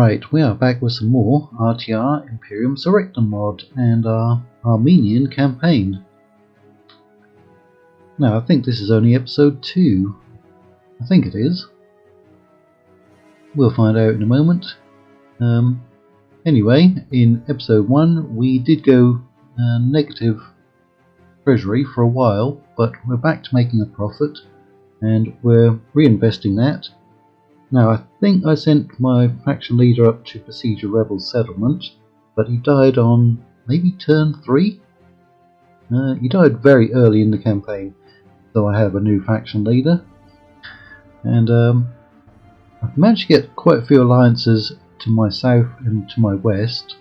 Right, we are back with some more RTR Imperium Surrectum mod and our Armenian campaign. Now, I think this is only episode 2. I think it is. We'll find out in a moment. Anyway, in episode 1 we did go negative treasury for a while, but we're back to making a profit and we're reinvesting that. Now, I think I sent my faction leader up to besiege a rebel settlement, but he died on maybe turn 3? He died very early in the campaign, so I have a new faction leader. And I've managed to get quite a few alliances to my south and to my west.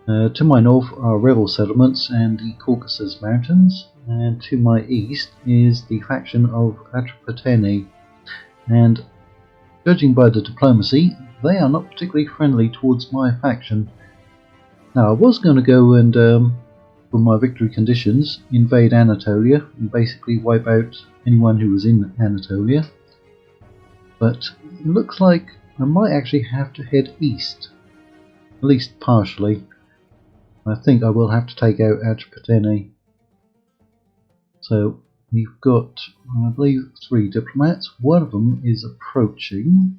To my north are rebel settlements and the Caucasus Mountains, and to my east is the faction of Atropatene. And judging by the diplomacy, they are not particularly friendly towards my faction. Now, I was going to go and, for my victory conditions, invade Anatolia and basically wipe out anyone who was in Anatolia. But it looks like I might actually have to head east, at least partially. I think I will have to take out Atropatene. So we've got, I believe, 3 diplomats. One of them is approaching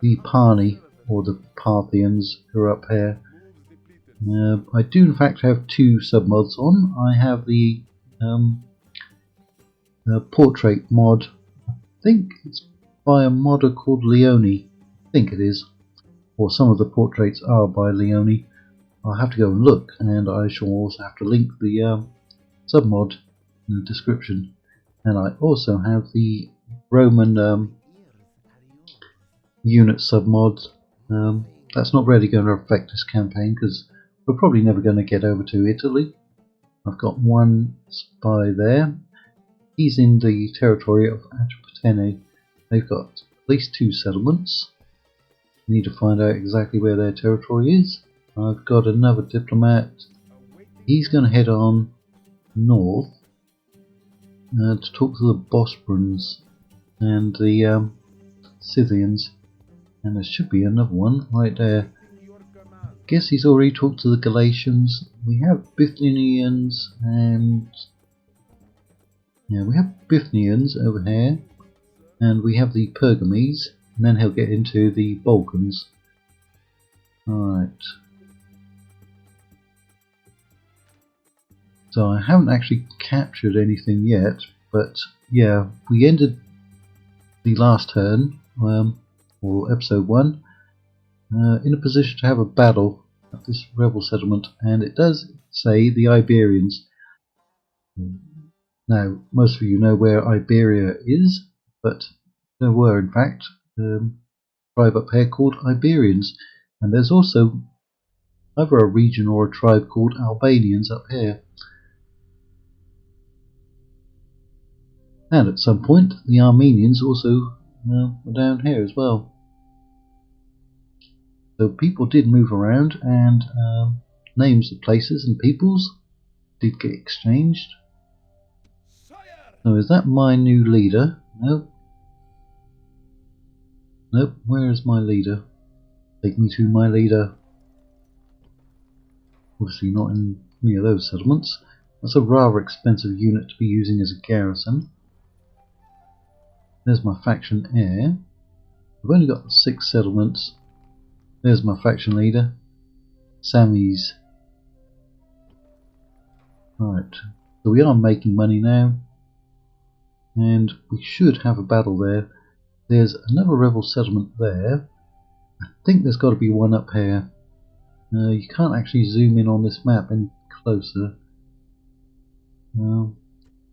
the Parni, or the Parthians, who are up here. I do in fact have 2 submods on. I have the portrait mod. I think it's by a modder called Leone. I think it is. Or some of the portraits are by Leone. I'll have to go and look, and I shall also have to link the submod in the description. And I also have the Roman unit submod. That's not really going to affect this campaign because we're probably never going to get over to Italy. I've got 1 spy there. He's in the territory of Atropatene. They've got at least 2 settlements. Need to find out exactly where their territory is. I've got another diplomat. He's going to head on north to talk to the Bosporans and the Scythians, and there should be another one right there. Guess he's already talked to the Galatians. We have Bithynians and we have Bithynians over here, and we have the Pergames, and then he'll get into the Balkans. Alright. So I haven't actually captured anything yet, but yeah, we ended the last turn, or episode 1, in a position to have a battle at this rebel settlement, and it does say the Iberians. Now, most of you know where Iberia is, but there were in fact a tribe up here called Iberians, and there's also either a region or a tribe called Albanians up here. And at some point the Armenians also were down here as well. So people did move around, and names of places and peoples did get exchanged. So is that my new leader? Nope. Nope, where is my leader? Take me to my leader. Obviously not in any of those settlements. That's a rather expensive unit to be using as a garrison. There's my faction heir. I've only got 6 settlements. There's my faction leader, Sammy's. Right, so we are making money now, and we should have a battle there. There's another rebel settlement there. I think there's got to be one up here. You can't actually zoom in on this map any closer.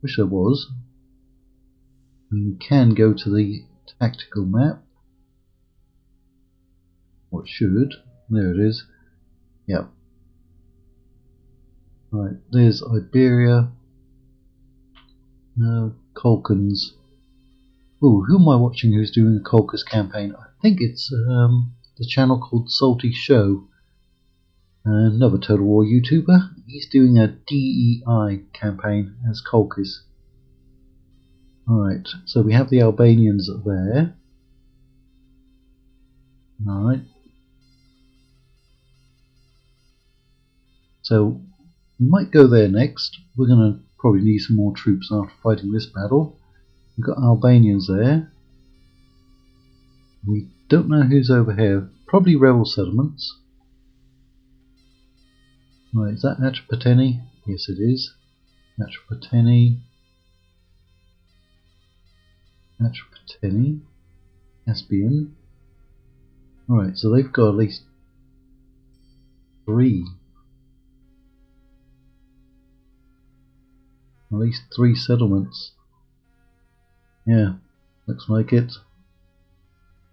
Wish there was. You can go to the tactical map. Or it should. There it is. Yep. Right, there's Iberia. Colkans. Ooh, who am I watching who's doing a Colchis campaign? I think it's the channel called Salty Show. Another Total War YouTuber. He's doing a DEI campaign as Colchis. Alright, so we have the Albanians there. Alright. So we might go there next. We're going to probably need some more troops after fighting this battle. We've got Albanians there. We don't know who's over here. Probably rebel settlements. Right, is that Atropatene? Yes, it is. Atropatene. Atropatene. Caspian. Right, so they've got at least 3. At least 3 settlements. Yeah, looks like it.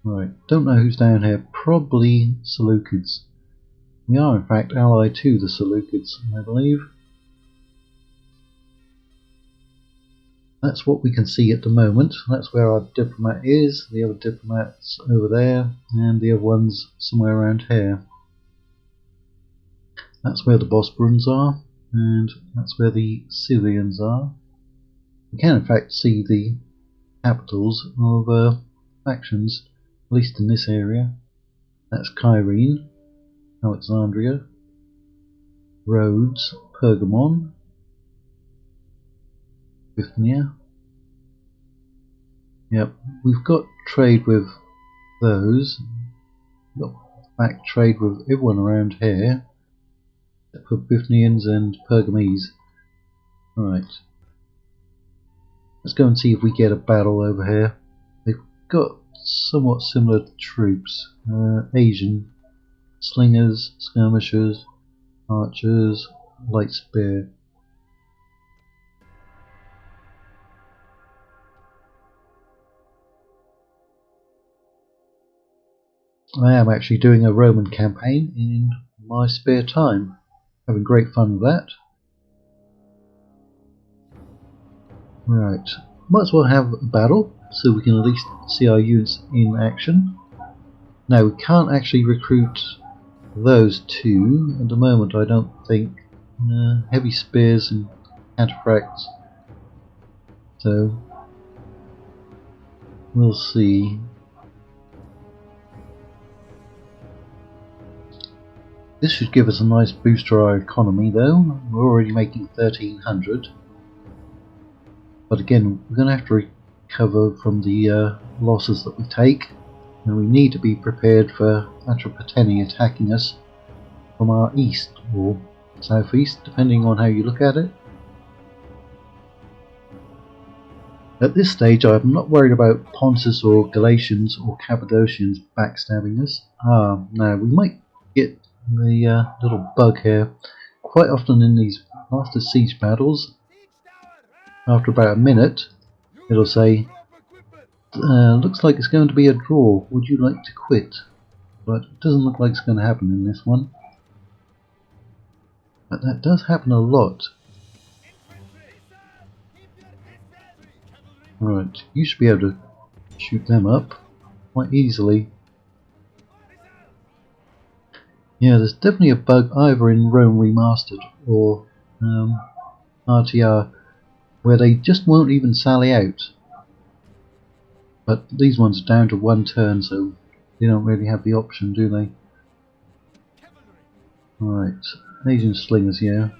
Right, don't know who's down here. Probably Seleucids. We are in fact allied to the Seleucids, I believe. That's what we can see at the moment. That's where our diplomat is. The other diplomat's over there, and the other one's somewhere around here. That's where the Bosporans are, and that's where the Scythians are. We can in fact see the capitals of factions, at least in this area. That's Kyrene, Alexandria, Rhodes, Pergamon, Bithynia. Yep, we've got trade with those. We've got back trade with everyone around here, except for Bithynians and Pergamese. Right. Let's go and see if we get a battle over here. They've got somewhat similar troops. Asian slingers, skirmishers, archers, light spear. I am actually doing a Roman campaign in my spare time. Having great fun with that. Right, might as well have a battle so we can at least see our units in action. Now we can't actually recruit those 2 at the moment, I don't think. Heavy spears and cataphracts. So we'll see. This should give us a nice boost to our economy though. We're already making 1300. But again, we're going to have to recover from the losses that we take. And we need to be prepared for Atropatene attacking us from our east or southeast, depending on how you look at it. At this stage I'm not worried about Pontus or Galatians or Cappadocians backstabbing us. Now we might get the little bug here. Quite often in these after siege battles, after about a minute, it'll say, looks like it's going to be a draw, would you like to quit? But it doesn't look like it's going to happen in this one. But that does happen a lot. Right, you should be able to shoot them up quite easily. Yeah, there's definitely a bug either in Rome Remastered or RTR where they just won't even sally out. But these ones are down to 1 turn, so they don't really have the option, do they? Right, Asian slingers here.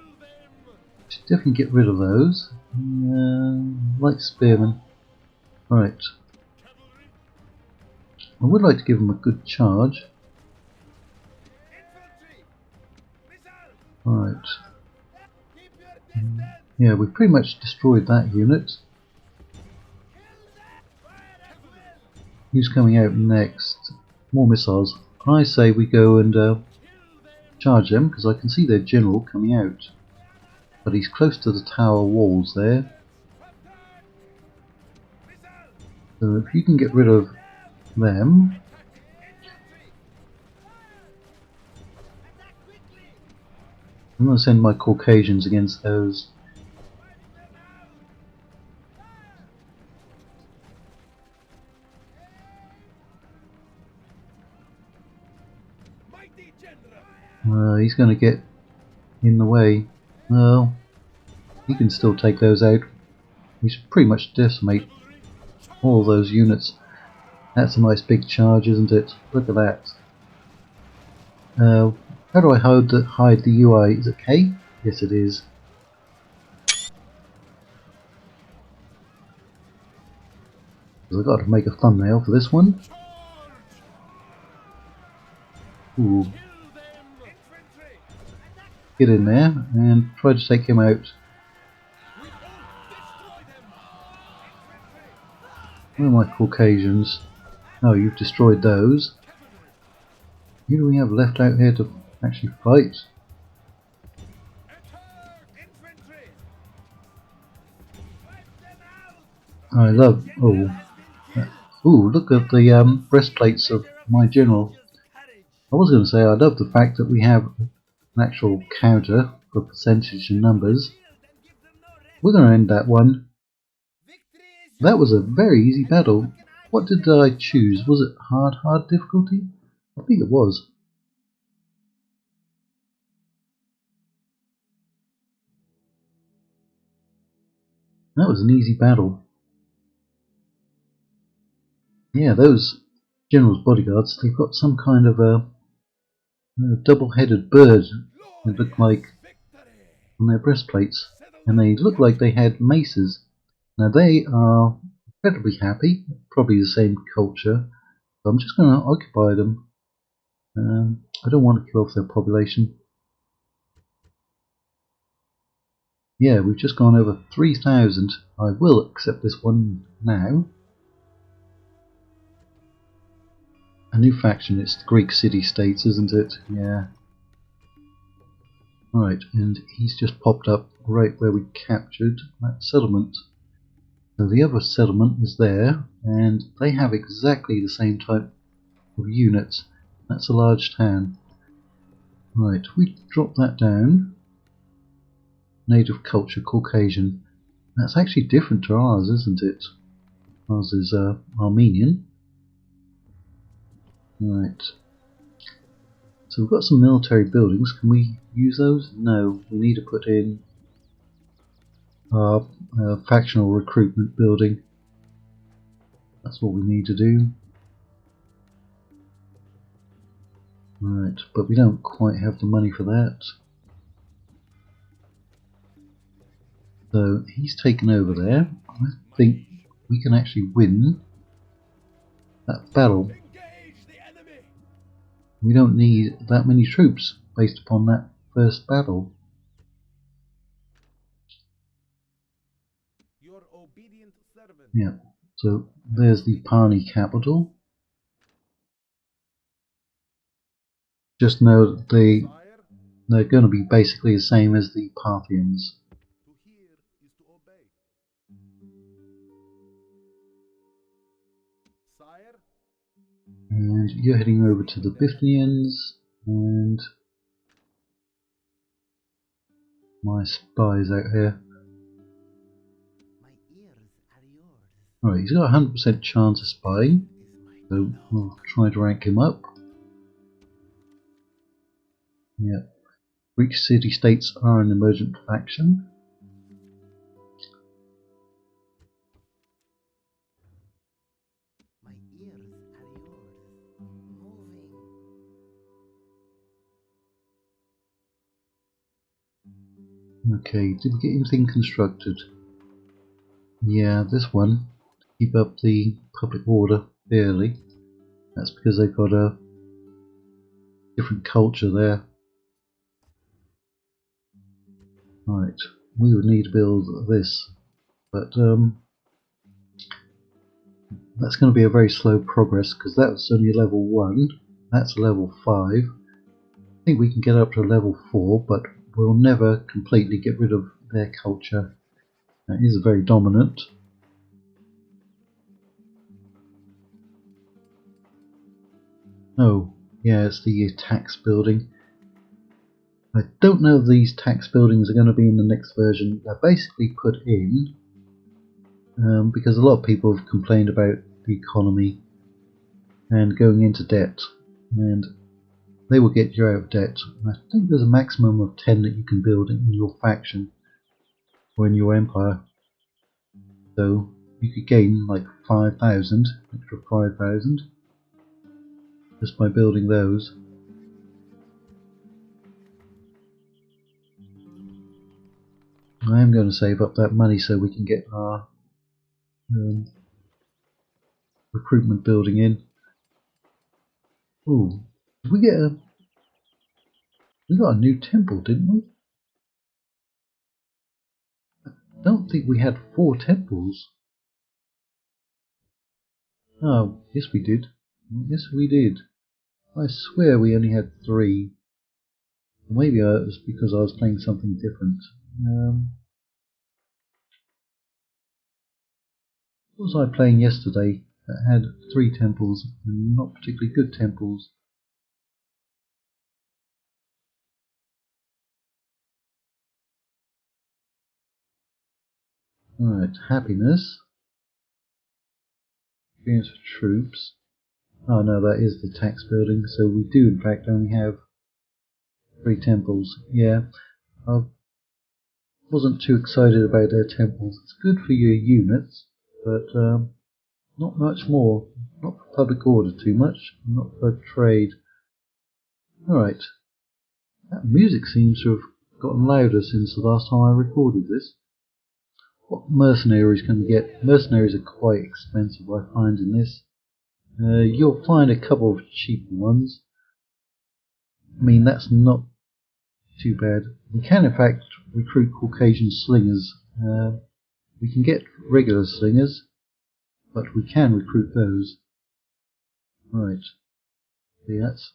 Should definitely get rid of those. Light spearmen. Right. I would like to give them a good charge. Right. Yeah, we've pretty much destroyed that unit. Who's coming out next? More missiles. I say we go and charge them, because I can see their general coming out. But he's close to the tower walls there. So if you can get rid of them. I'm going to send my Caucasians against those. He's going to get in the way. Well, he can still take those out. We should pretty much decimate all those units. That's a nice big charge, isn't it? Look at that. How do I hide the UI? Is it K? Yes, it is. I've got to make a thumbnail for this one. Ooh. Get in there and try to take him out. Where are my Caucasians? Oh, you've destroyed those. Who do we have left out here to actually fight? I love... oh, look at the breastplates of my general. I was going to say I love the fact that we have an actual counter for percentage and numbers. We're going to end that one. That was a very easy battle. What did I choose? Was it hard difficulty? I think it was. That was an easy battle. Yeah, those general's bodyguards, they've got some kind of a double-headed bird, they look like, on their breastplates, and they look like they had maces. Now they are incredibly happy, probably the same culture, so I'm just going to occupy them. I don't want to kill off their population. Yeah, we've just gone over 3,000. I will accept this one now. A new faction, it's the Greek city-states, isn't it? Yeah. Right, and he's just popped up right where we captured that settlement. So the other settlement is there, and they have exactly the same type of units. That's a large town. Right, we drop that down. Native culture, Caucasian. That's actually different to ours, isn't it? Ours is Armenian. Right. So we've got some military buildings. Can we use those? No. We need to put in our factional recruitment building. That's what we need to do. Right, but we don't quite have the money for that. So he's taken over there. I think we can actually win that battle. We don't need that many troops based upon that first battle. Yeah, so there's the Pani capital. Just know that they're going to be basically the same as the Parthians. And you're heading over to the Bithynians, and my spy's out here. Alright, he's got a 100% chance of spying, so we'll try to rank him up. Yeah, Greek city-states are an emergent faction. Okay, did we get anything constructed? Yeah, this one. Keep up the public order fairly. That's because they've got a different culture there. Right, we would need to build this, but that's going to be a very slow progress because that's only level 1. That's level 5. I think we can get up to level 4, but we'll never completely get rid of their culture. That is very dominant. Oh, yeah, it's the tax building. I don't know if these tax buildings are going to be in the next version. They're basically put in because a lot of people have complained about the economy and going into debt, and they will get you out of debt. I think there's a maximum of 10 that you can build in your faction or in your empire. So you could gain like 5,000, extra 5,000, just by building those. I am going to save up that money so we can get our recruitment building in. Ooh, did we got a new temple, didn't we? I don't think we had 4 temples. Oh, yes we did. Yes we did. I swear we only had 3. Maybe it was because I was playing something different. What was I playing yesterday that had 3 temples and not particularly good temples? Alright, happiness. Experience for troops. Oh no, that is the tax building, so we do in fact only have 3 temples. Yeah, I wasn't too excited about their temples. It's good for your units, but not much more. Not for public order too much, not for trade. Alright, that music seems to have gotten louder since the last time I recorded this. What mercenaries can we get? Mercenaries are quite expensive, I find, in this. You'll find a couple of cheaper ones. I mean, that's not too bad. We can in fact recruit Caucasian slingers. We can get regular slingers, but we can recruit those. Right, see, that's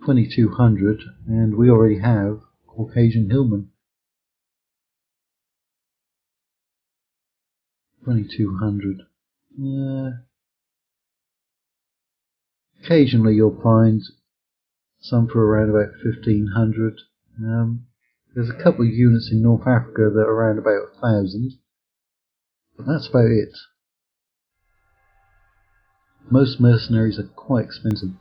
2200, and we already have Caucasian hillmen. 2200. Occasionally you'll find some for around about 1500. There's a couple of units in North Africa that are around about 1000, but that's about it. Most mercenaries are quite expensive.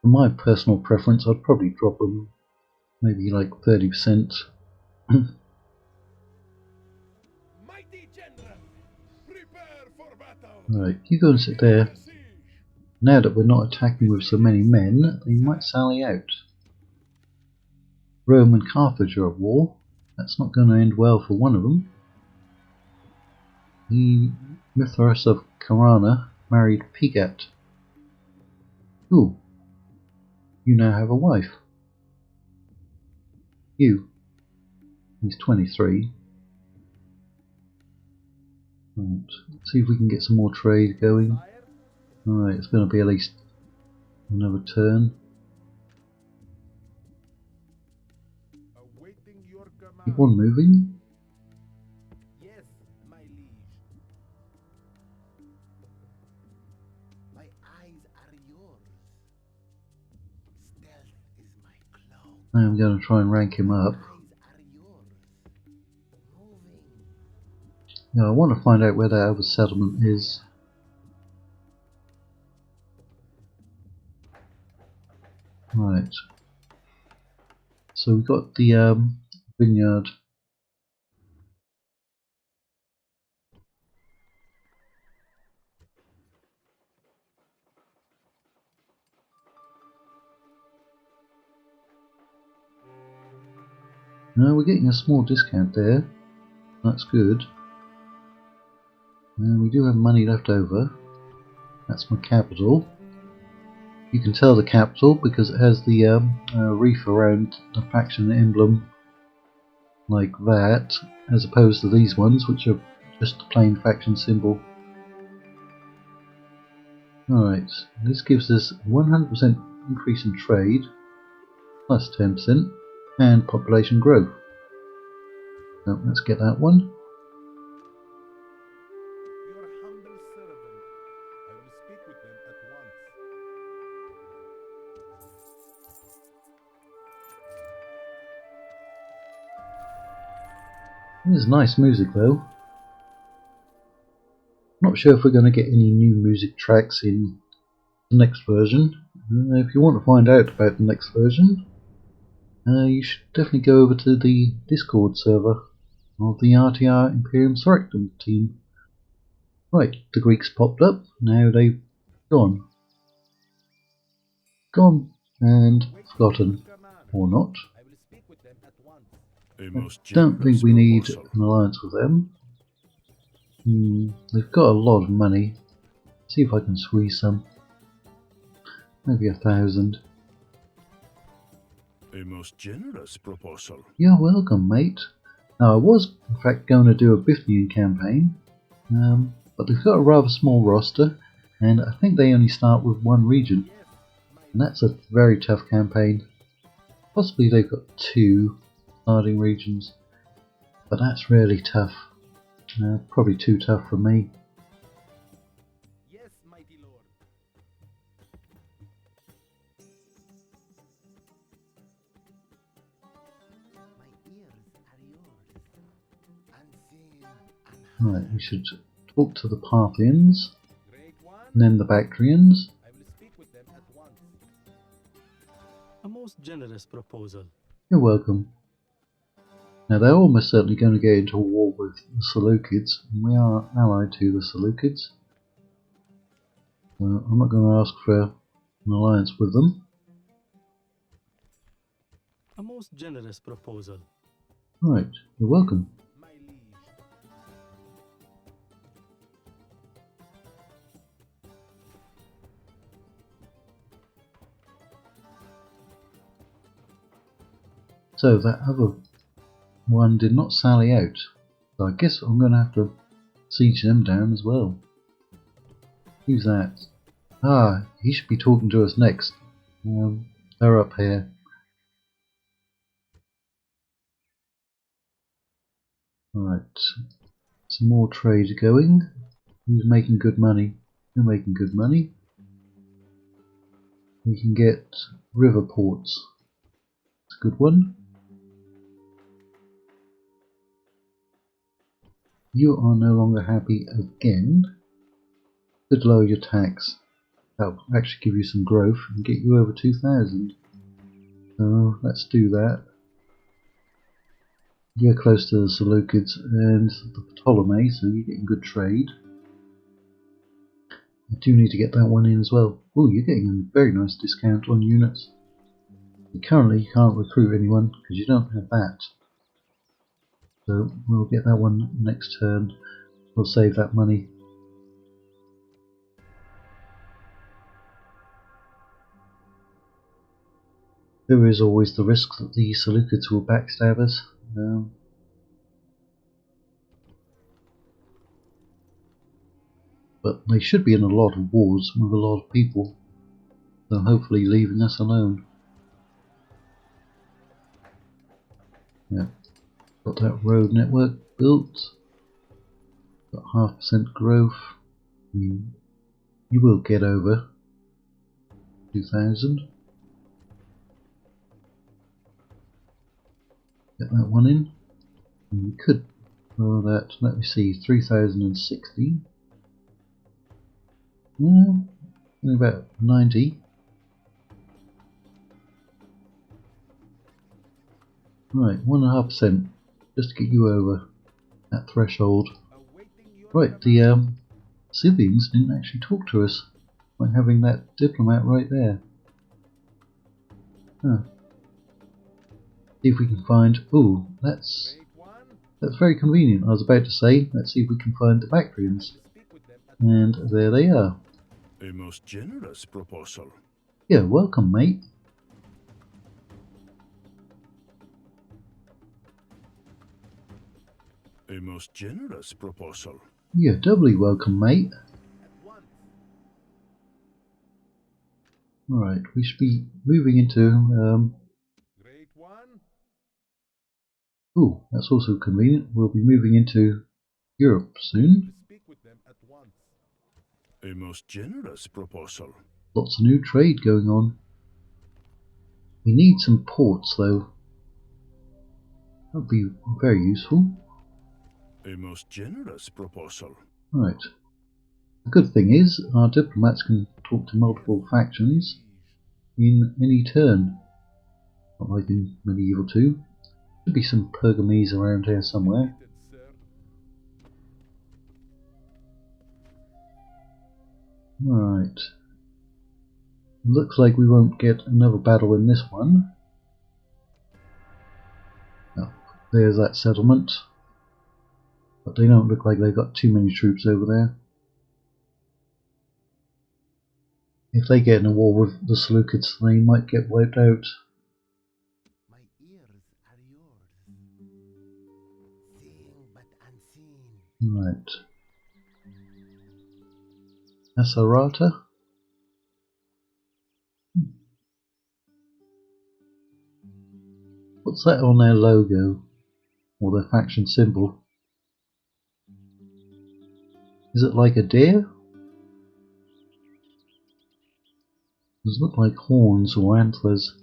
For my personal preference, I'd probably drop them maybe like 30%. Right, you go and sit there. Now that we're not attacking with so many men, they might sally out. Rome and Carthage are at war. That's not going to end well for one of them. The Mithras of Carana married Pigat. Ooh, you now have a wife. You. He's 23. Right, let's see if we can get some more trade going. Alright, it's going to be at least another turn. Keep on moving. Yes, my liege. My eyes are yours. Stealth is my cloak. I'm going to try and rank him up. Now I want to find out where that other settlement is. Right. So we've got the vineyard. No, we're getting a small discount there. That's good. And we do have money left over. That's my capital. You can tell the capital because it has the reef around the faction emblem like that, as opposed to these ones which are just a plain faction symbol. Alright, this gives us 100% increase in trade, plus 10%, and population growth. So let's get that one. Your humble servant. I will speak with them at once. There's nice music though. Not sure if we're going to get any new music tracks in the next version. If you want to find out about the next version, you should definitely go over to the Discord server. of the RTR Imperium Surrectum team. Right, the Greeks popped up, now they've gone. Gone and forgotten, or not. I will speak with them at once. I don't think we need an alliance with them. They've got a lot of money. See if I can squeeze some. Maybe 1,000. A most generous proposal. You're welcome, mate. Now, I was in fact going to do a Bithynian campaign, but they've got a rather small roster, and I think they only start with one region, and that's a very tough campaign. Possibly they've got 2 starting regions, but that's really tough. Probably too tough for me. Yes, mighty lord. My ears are yours. Unseen and Right, we should talk to the Parthians, Great one. and then the Bactrians. I will speak with them at once. A most generous proposal. You're welcome. Now they're almost certainly going to get into a war with the Seleucids, and we are allied to the Seleucids. So I'm not going to ask for an alliance with them. A most generous proposal. Right, you're welcome. My liege. So that other one did not sally out, so I guess I'm going to have to siege them down as well. Who's that? Ah, he should be talking to us next. They're up here. Right, some more trade going. Who's making good money? You're making good money. We can get river ports. That's a good one. You are no longer happy again. Could lower your tax. That'll actually give you some growth and get you over 2,000. So let's do that. You're close to the Seleucids and the Ptolemy, so you're getting good trade. I do need to get that one in as well. Oh, you're getting a very nice discount on units. Currently you can't recruit anyone because you don't have that. So we'll get that one next turn. We'll save that money. There is always the risk that the Seleucids will backstab us. But they should be in a lot of wars with a lot of people. So hopefully leaving us alone. Yeah. Got that road network built. Got 0.5% growth. I mean, you will get over 2,000. Get that one in. And we could grow that, let me see, 3,060. Only about 90. Right, 1.5%. Just to get you over that threshold. Awaiting your Right, the Scythians didn't actually talk to us by having that diplomat right there. Huh. See if we can find. Ooh, that's Great one. very convenient. I was about to say, let's see if we can find the Bactrians. Speak with them at And there they are. A most generous proposal. Yeah, welcome, mate. A most generous proposal. You're doubly welcome, mate. once. Right, we should be moving into. Great one. Ooh, that's also convenient. We'll be moving into Europe soon. Speak with them at once. A most generous proposal. Lots of new trade going on. We need some ports, though. That would be very useful. A most generous proposal. Right. The good thing is, our diplomats can talk to multiple factions in any turn. Not like in Medieval 2. Should be some Pergamese around here somewhere. Right. Looks like we won't get another battle in this one. Oh, there's that settlement. But they don't look like they've got too many troops over there. If they get in a war with the Seleucids, they might get wiped out. My ears are yours. Seeing but unseen. Right. Asarata? What's that on their logo? Or their faction symbol? Is it like a deer? Does it look like horns or antlers?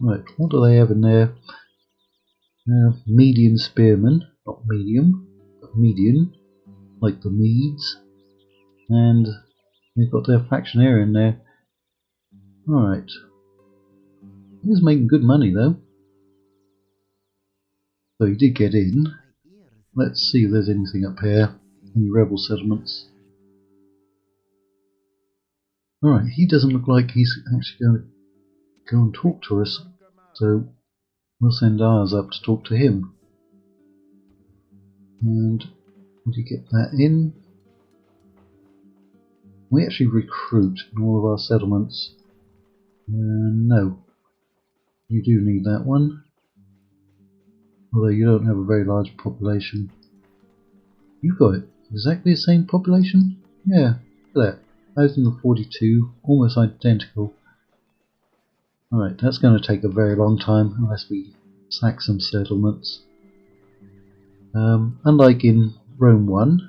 Right, what do they have in there? Median spearmen, not medium, but median, like the Medes. And they've got their factionaire in there. Alright. He's making good money though. So he did get in. Let's see if there's anything up here. Any rebel settlements. Alright, he doesn't look like he's actually going to go and talk to us. So we'll send ours up to talk to him. And would you get that in? We actually recruit in all of our settlements. No. You do need that one. Although you don't have a very large population. You've got exactly the same population? Yeah, look at that. 1042, almost identical. Alright, that's going to take a very long time unless we sack some settlements. Unlike in Rome 1,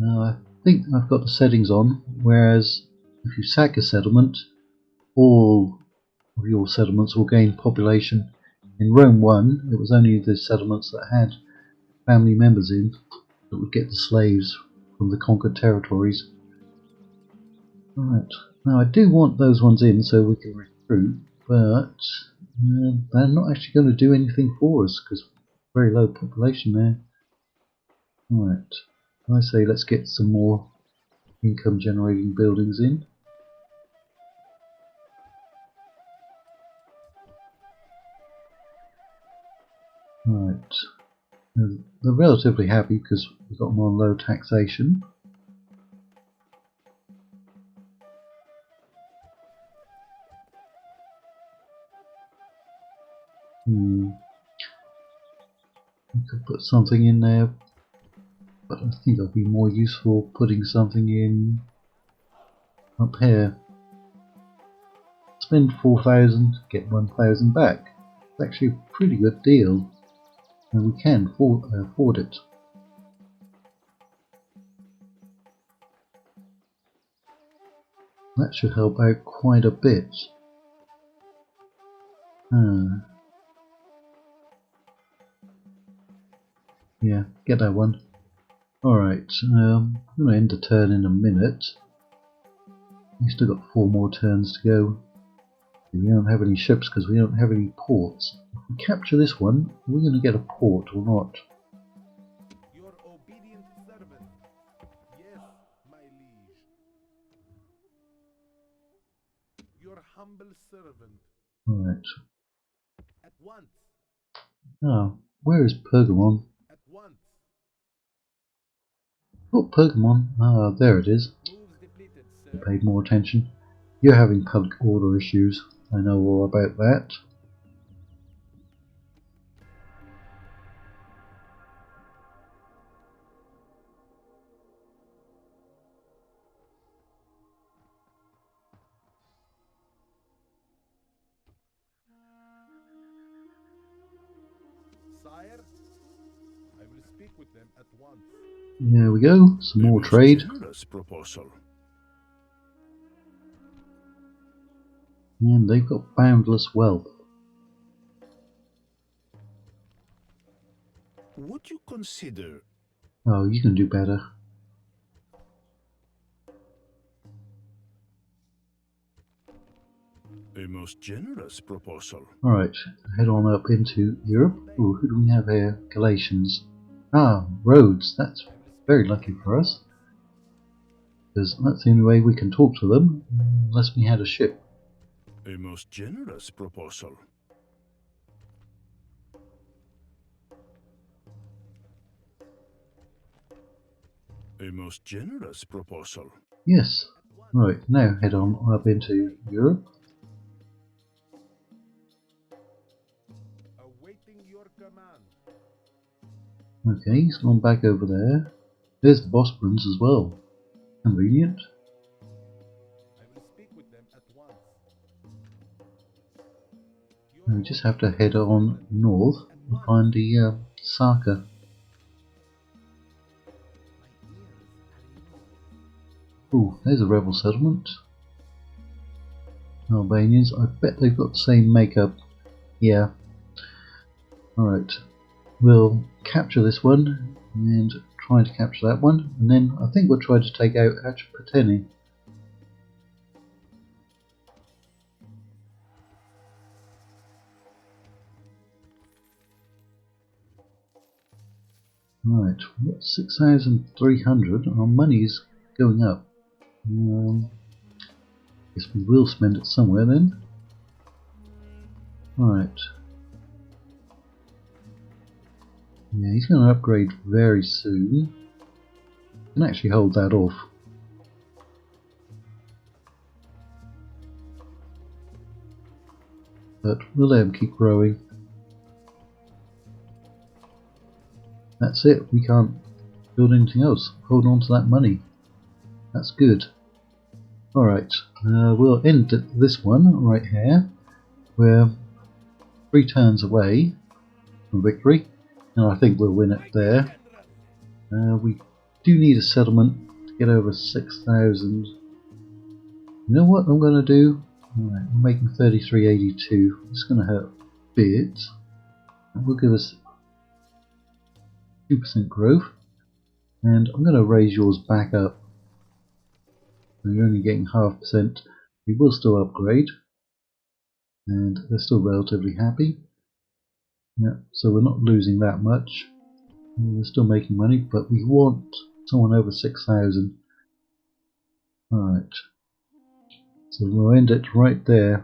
I think I've got the settings on, whereas if you sack a settlement, all of your settlements will gain population. In Rome 1, it was only the settlements that had family members in that would get the slaves from the conquered territories. Alright, now I do want those ones in so we can recruit, but they're not actually going to do anything for us because very low population there. Alright, I say let's get some more income generating buildings in. Right, they're relatively happy because we've got them on low taxation. We could put something in there, but I think it'll be more useful putting something in up here. Spend 4,000, get 1,000 back. It's actually a pretty good deal. And we can afford it. That should help out quite a bit. Yeah, get that one. Alright, I'm going to end the turn in a minute. We've still got 4 more turns to go. We don't have any ships because we don't have any ports. If we capture this one, are we going to get a port or not? Your obedient servant. Yes, my liege. Your humble servant. Alright. At once. Oh, where is Pergamon? At once. Oh, Pergamon. Ah, there it is. Moves depleted, sir. Paid more attention. You're having public order issues. I know all about that. Sire, I will speak with them at once. There we go. Some more most trade. generous proposal. And they've got boundless wealth. Would you consider Oh, you can do better. a most generous proposal? Alright, head on up into Europe. Ooh, who do we have here? Galatians. Ah, Rhodes. That's very lucky for us. because that's the only way we can talk to them, unless we had a ship. A most generous proposal. A most generous proposal. Yes. Right, now head on up into Europe. Awaiting your command. Okay, he's gone back over there. There's the Bosporans as well. Convenient. I will speak with them at once. And we just have to head on north and find the Saka. Ooh, there's a rebel settlement. Albanians, I bet they've got the same makeup. Yeah. Alright, we'll capture this one and try to capture that one, and then I think we'll try to take out Achapateni. Right, we've got 6,300. Our money's going up. Guess we will spend it somewhere then. Right. Yeah, he's going to upgrade very soon. Can actually hold that off. But we'll let him keep growing. That's it, we can't build anything else. Hold on to that money. That's good. Alright, we'll end this one right here. We're 3 turns away from victory, and I think we'll win it there. We do need a settlement to get over 6,000. You know what I'm going to do? Alright, I'm making 3382. It's going to hurt a bit. That will give us 2% growth, and I'm going to raise yours back up. So you're only getting 0.5%. We will still upgrade, and they're still relatively happy. Yeah, so we're not losing that much. We're still making money, but we want someone over 6,000. Alright, so we'll end it right there.